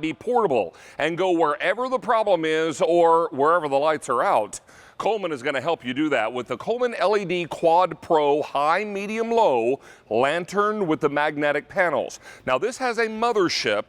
be portable and go wherever the problem is or wherever the lights are out. Coleman is going to help you do that with the Coleman LED Quad Pro High, Medium, Low lantern with the magnetic panels. Now this has a mothership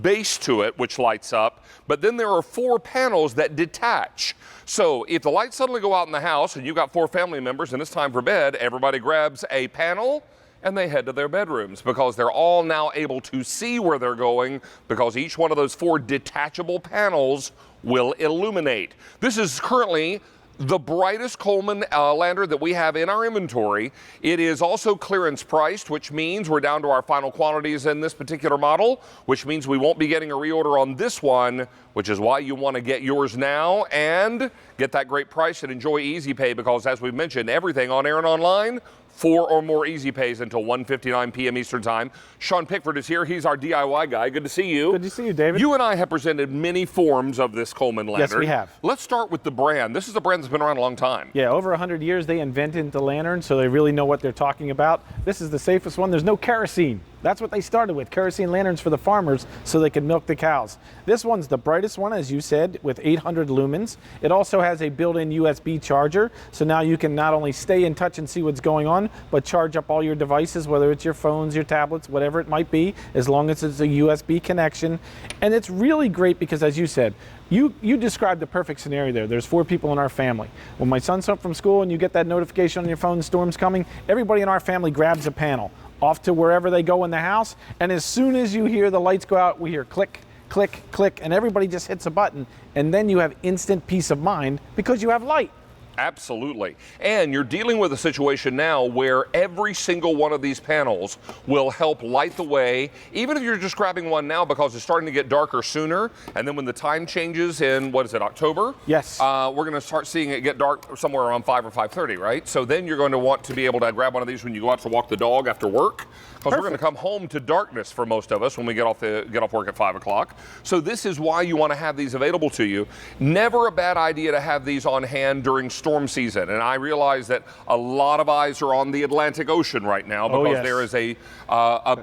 base to it which lights up, but then there are 4 panels that detach. So if the lights suddenly go out in the house and you've got 4 family members and it's time for bed, everybody grabs a panel and they head to their bedrooms because they're all now able to see where they're going because each one of those 4 detachable panels will illuminate. This is currently the brightest Coleman lantern that we have in our inventory. It is also clearance priced, which means we're down to our final quantities in this particular model, which means we won't be getting a reorder on this one, which is why you want to get yours now and get that great price and enjoy Easy Pay because, as we've mentioned, everything on air and online, 4 or more Easy Pays until 1:59 p.m. Eastern Time. Sean Pickford is here. He's our DIY guy. Good to see you. Good to see you, David. You and I have presented many forms of this Coleman lantern. Yes, we have. Let's start with the brand. This is a brand that's been around a long time. Yeah, over 100 years they invented the lantern, so they really know what they're talking about. This is the safest one. There's no kerosene. That's what they started with, kerosene lanterns for the farmers so they could milk the cows. This one's the brightest one, as you said, with 800 lumens. It also has a built-in USB charger, so now you can not only stay in touch and see what's going on, but charge up all your devices, whether it's your phones, your tablets, whatever it might be, as long as it's a USB connection. And it's really great because, as you said, you described the perfect scenario there. There's 4 people in our family. When my son's home from school and you get that notification on your phone, storm's coming, everybody in our family grabs a panel off to wherever they go in the house, and as soon as you hear the lights go out, we hear click, click, click, and everybody just hits a button, and then you have instant peace of mind because you have light. Absolutely. And you're dealing with a situation now where every single one of these panels will help light the way, even if you're just grabbing one now because it's starting to get darker sooner. And then when the time changes in, what is it, October? Yes. We're going to start seeing it get dark somewhere around 5 or 5:30, right? So then you're going to want to be able to grab one of these when you go out to walk the dog after work. Because we're going to come home to darkness for most of us when we get off work at 5 o'clock. So this is why you want to have these available to you. Never a bad idea to have these on hand during storm season. And I realize that a lot of eyes are on the Atlantic Ocean right now because there is a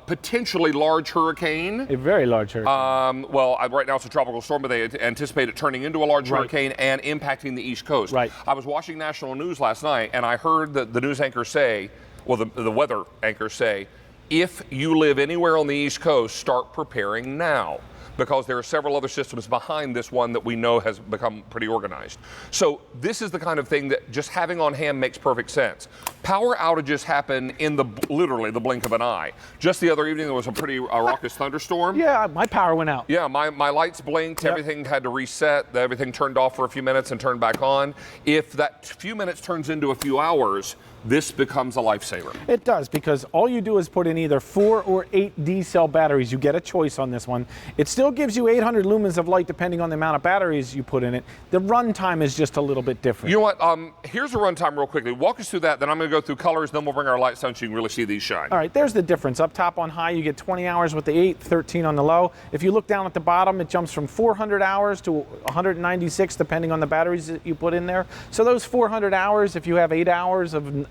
potentially large hurricane. A very large hurricane. Right now it's a tropical storm, but they anticipate it turning into a large hurricane and impacting the East Coast. Right. I was watching national news last night and I heard the news anchor say, well, the weather anchor say, if you live anywhere on the East Coast, start preparing now, because there are several other systems behind this one that we know has become pretty organized. So this is the kind of thing that just having on hand makes perfect sense. Power outages happen in literally the blink of an eye. Just the other evening, there was a pretty raucous thunderstorm. Yeah, my power went out. Yeah, my lights blinked, everything had to reset, everything turned off for a few minutes and turned back on. If that few minutes turns into a few hours, this becomes a lifesaver. It does, because all you do is put in either 4 or 8 D-cell batteries. You get a choice on this one. It still gives you 800 lumens of light depending on the amount of batteries you put in it. The runtime is just a little bit different. You know what? Here's a runtime real quickly. Walk us through that, then I'm going to go through colors, then we'll bring our lights down so you can really see these shine. All right, there's the difference. Up top on high, you get 20 hours with the 8, 13 on the low. If you look down at the bottom, it jumps from 400 hours to 196 depending on the batteries that you put in there. So those 400 hours, if you have 8 hours of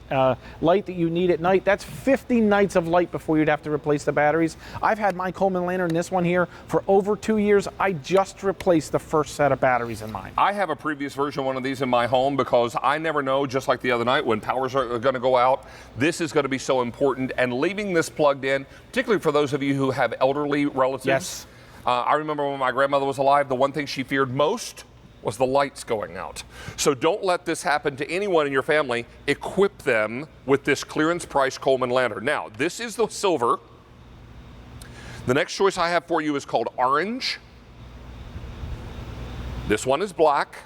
light that you need at night, that's 50 nights of light before you'd have to replace the batteries. I've had my Coleman lantern, this one here, for over 2 years. I just replaced the first set of batteries in mine. I have a previous version of one of these in my home because I never know, just like the other night, when powers are going to go out. This is going to be so important, and leaving this plugged in, particularly for those of you who have elderly relatives. Yes. I remember when my grandmother was alive, the one thing she feared most was the lights going out. So don't let this happen to anyone in your family. Equip them with this clearance price Coleman lantern. Now, this is the silver. The next choice I have for you is called orange. This one is black.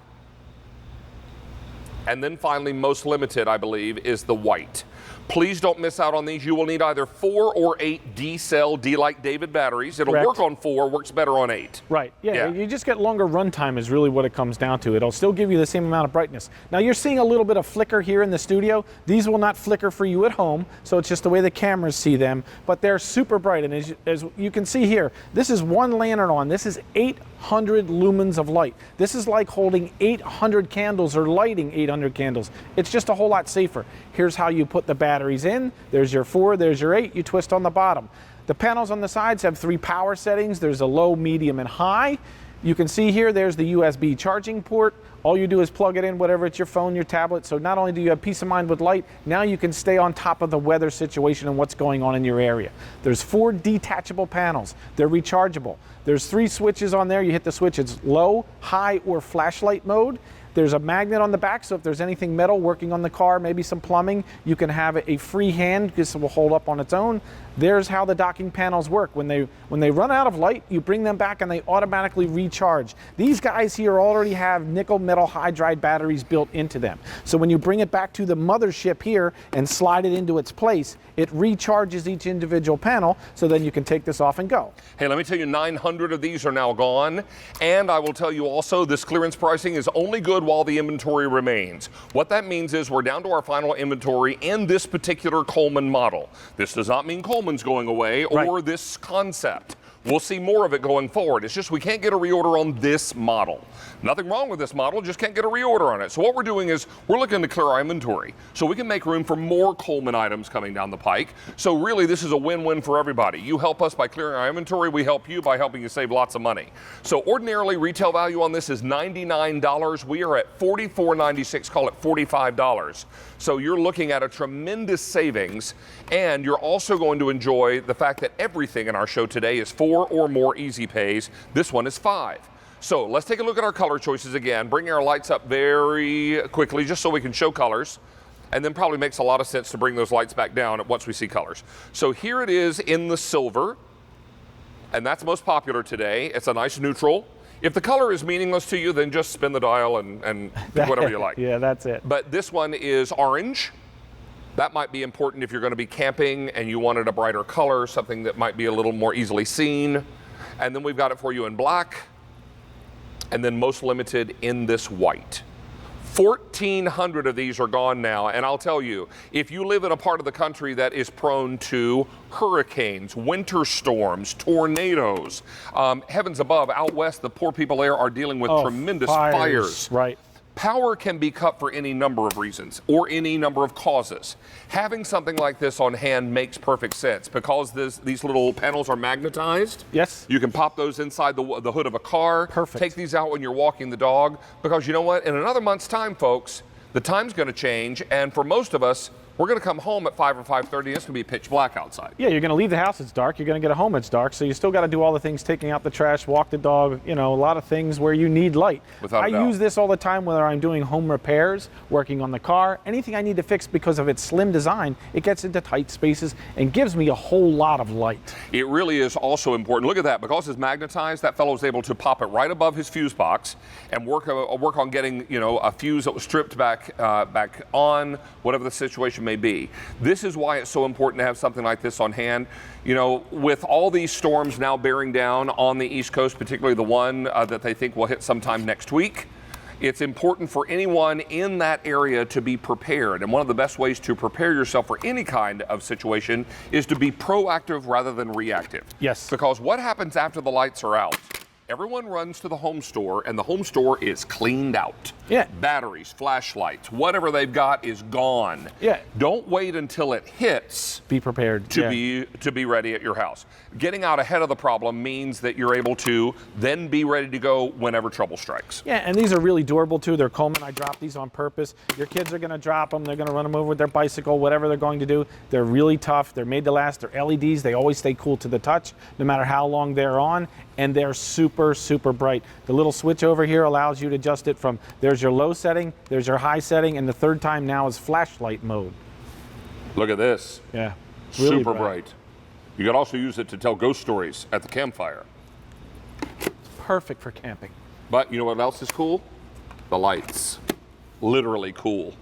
And then finally, most limited, I believe, is the white. Please don't miss out on these. You will need either 4 or 8 D-cell, D like David batteries. It'll work on 4, works better on 8. Right, yeah, you just get longer runtime is really what it comes down to. It'll still give you the same amount of brightness. Now you're seeing a little bit of flicker here in the studio. These will not flicker for you at home, so it's just the way the cameras see them, but they're super bright. And as you can see here, this is one lantern on. This is 800 lumens of light. This is like holding 800 candles or lighting 800 candles. It's just a whole lot safer. Here's how you put the batteries in. There's your 4, there's your 8, you twist on the bottom. The panels on the sides have 3 power settings. There's a low, medium, and high. You can see here, there's the USB charging port. All you do is plug it in, whatever, it's your phone, your tablet. So not only do you have peace of mind with light, now you can stay on top of the weather situation and what's going on in your area. There's 4 detachable panels. They're rechargeable. There's 3 switches on there. You hit the switch, it's low, high, or flashlight mode. There's a magnet on the back, so if there's anything metal working on the car, maybe some plumbing, you can have a free hand because it will hold up on its own. There's how the docking panels work. When they run out of light, you bring them back and they automatically recharge. These guys here already have nickel metal hydride batteries built into them. So when you bring it back to the mothership here and slide it into its place, it recharges each individual panel, so then you can take this off and go. Hey, let me tell you, 900 of these are now gone. And I will tell you also, this clearance pricing is only good while the inventory remains. What that means is we're down to our final inventory in this particular Coleman model. This does not mean Coleman's going away or this concept. We'll see more of it going forward. It's just we can't get a reorder on this model. Nothing wrong with this model, just can't get a reorder on it. So what we're doing is we're looking to clear our inventory so we can make room for more Coleman items coming down the pike. So really this is a win-win for everybody. You help us by clearing our inventory, we help you by helping you save lots of money. So ordinarily retail value on this is $99. We are at $44.96, call it $45. So you're looking at a tremendous savings, and you're also going to enjoy the fact that everything in our show today is 4 or more easy pays. This one is 5. So let's take a look at our color choices again, bringing our lights up very quickly just so we can show colors, and then probably makes a lot of sense to bring those lights back down once we see colors. So here it is in the silver, and that's most popular today. It's a nice neutral. If the color is meaningless to you, then just spin the dial and do whatever you like. Yeah, that's it. But this one is orange. That might be important if you're going to be camping and you wanted a brighter color, something that might be a little more easily seen. And then we've got it for you in black, and then most limited in this white. 1,400 of these are gone now, and I'll tell you, if you live in a part of the country that is prone to hurricanes, winter storms, tornadoes, heavens above, out west, the poor people there are dealing with tremendous fires. Right. Power can be cut for any number of reasons or any number of causes. Having something like this on hand makes perfect sense because these little panels are magnetized. Yes. You can pop those inside the hood of a car. Perfect. Take these out when you're walking the dog because you know what? In another month's time, folks, the time's going to change, and for most of us, we're going to come home at 5 or 5:30. It's going to be pitch black outside. Yeah, you're going to leave the house, it's dark. You're going to get home, it's dark. So you still got to do all the things, taking out the trash, walk the dog, you know, a lot of things where you need light. Without a doubt. I use this all the time, whether I'm doing home repairs, working on the car, anything I need to fix because of its slim design, it gets into tight spaces and gives me a whole lot of light. It really is also important. Look at that. Because it's magnetized, that fellow is able to pop it right above his fuse box and work on getting, you know, a fuse that was stripped back on, whatever the situation may be. This is why it's so important to have something like this on hand. You know, with all these storms now bearing down on the East Coast, particularly the one that they think will hit sometime next week, it's important for anyone in that area to be prepared. And one of the best ways to prepare yourself for any kind of situation is to be proactive rather than reactive. Yes. Because what happens after the lights are out? Everyone runs to the home store, and the home store is cleaned out. Yeah. Batteries, flashlights, whatever they've got is gone. Yeah. Don't wait until it hits. Be prepared. To be ready at your house. Getting out ahead of the problem means that you're able to then be ready to go whenever trouble strikes. Yeah, and these are really durable too. They're Coleman. I dropped these on purpose. Your kids are going to drop them. They're going to run them over with their bicycle, whatever they're going to do. They're really tough. They're made to last. They're LEDs. They always stay cool to the touch, no matter how long they're on. And they're super, super bright. The little switch over here allows you to adjust it from, there's your low setting, there's your high setting, and the third time now is flashlight mode. Look at this. Yeah. Really super bright. You could also use it to tell ghost stories at the campfire. It's perfect for camping. But you know what else is cool? The lights. Literally cool.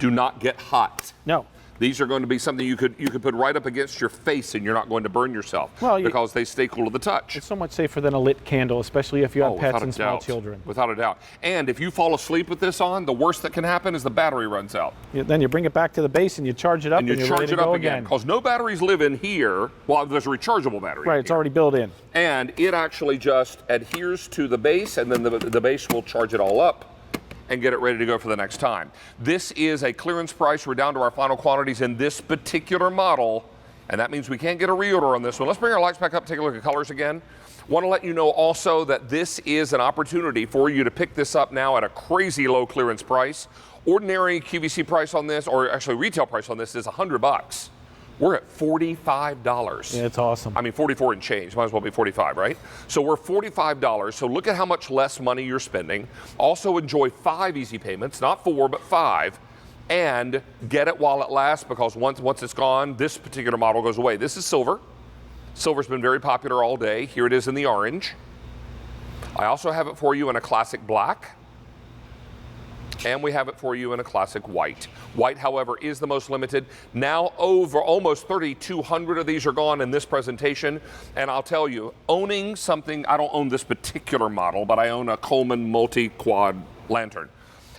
Do not get hot. No. These are going to be something you could put right up against your face and you're not going to burn yourself because they stay cool to the touch. It's so much safer than a lit candle, especially if you have pets and small children. Without a doubt. And if you fall asleep with this on, the worst that can happen is the battery runs out. Then you bring it back to the base and you charge it up and you're ready to go again. Because no batteries live in here. Well, there's a rechargeable battery. Right, it's already built in. And it actually just adheres to the base, and then the base will charge it all up and get it ready to go for the next time. This is a clearance price. We're down to our final quantities in this particular model, and that means we can't get a reorder on this one. Let's bring our lights back up, take a look at colors again. Want to let you know also that this is an opportunity for you to pick this up now at a crazy low clearance price. Ordinary QVC price on this, or actually retail price on this, is $100. We're at $45. Yeah, it's awesome. I mean, 44 and change. Might as well be 45, right? So we're $45. So look at how much less money you're spending. Also enjoy 5 easy payments, not 4, but 5. And get it while it lasts, because once it's gone, this particular model goes away. This is silver. Silver's been very popular all day. Here it is in the orange. I also have it for you in a classic black. And we have it for you in a classic white. White, however, is the most limited. Now over almost 3,200 of these are gone in this presentation. And I'll tell you, owning something, I don't own this particular model, but I own a Coleman multi-quad lantern.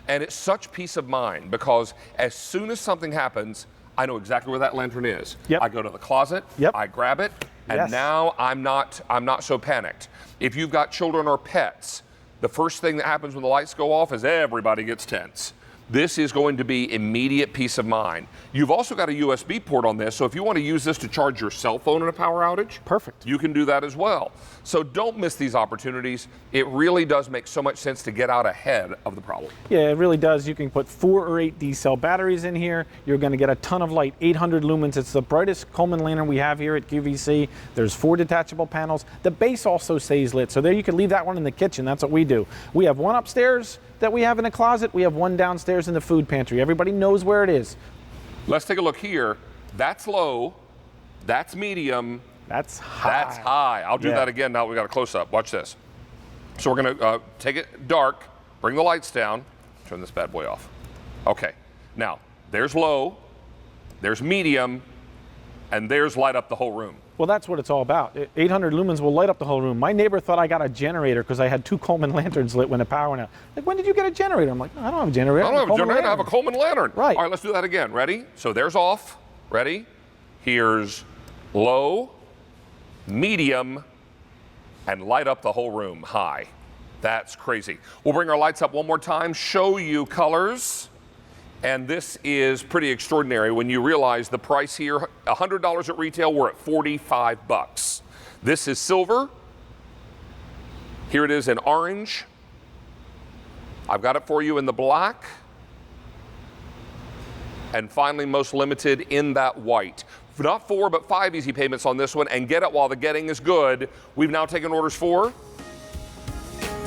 And it's such peace of mind, because as soon as something happens, I know exactly where that lantern is. Yep. I go to the closet, Yep. I grab it, and Yes. now I'm not so panicked. If you've got children or pets, the first thing that happens when the lights go off is everybody gets tense. This is going to be immediate peace of mind. You've also got a USB port on this, so if you want to use this to charge your cell phone in a power outage, Perfect. you can do that as well. So don't miss these opportunities. It really does make so much sense to get out ahead of the problem. Yeah, it really does. You can put 4 or 8 D-cell batteries in here. You're going to get a ton of light, 800 lumens. It's the brightest Coleman lantern we have here at QVC. There's 4 detachable panels. The base also stays lit, so there you can leave that one in the kitchen. That's what we do. We have one upstairs that we have in a closet. We have one downstairs in the food pantry. Everybody knows where it is. Let's take a look here. That's low. That's medium. That's high. That's high. I'll do Yeah. that again now that we got a close-up. Watch this. So we're going to take it dark, bring the lights down, turn this bad boy off. Okay. Now, there's low, there's medium, and there's light up the whole room. Well, that's what it's all about. 800 lumens will light up the whole room. My neighbor thought I got a generator because I had 2 Coleman lanterns lit when the power went out. Like, when did you get a generator? I'm like, no, I don't have a generator. I don't have a Coleman generator, I have a lantern." Coleman lantern. Right. All right, let's do that again. Ready? So there's off. Ready? Here's low, medium, and light up the whole room. High. That's crazy. We'll bring our lights up one more time, show you colors. And this is pretty extraordinary when you realize the price here, $100 at retail, we're at $45. This is silver. Here it is in orange. I've got it for you in the black. And finally, most limited in that white. Not 4, but 5 easy payments on this one, and get it while the getting is good. We've now taken orders for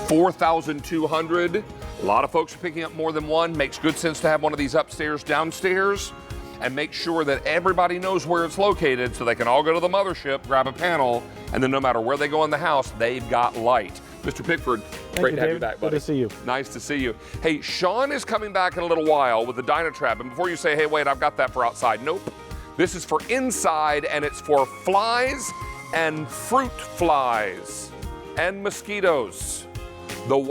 4,200. A lot of folks are picking up more than one. Makes good sense to have one of these upstairs, downstairs, and make sure that everybody knows where it's located so they can all go to the mothership, grab a panel, and then no matter where they go in the house, they've got light. Mr. Pickford, great to have you back, buddy. Good to see you. Nice to see you. Hey, Sean is coming back in a little while with the Dynatrap, and before you say, hey, wait, I've got that for outside. Nope. This is for inside, and it's for flies and fruit flies and mosquitoes. The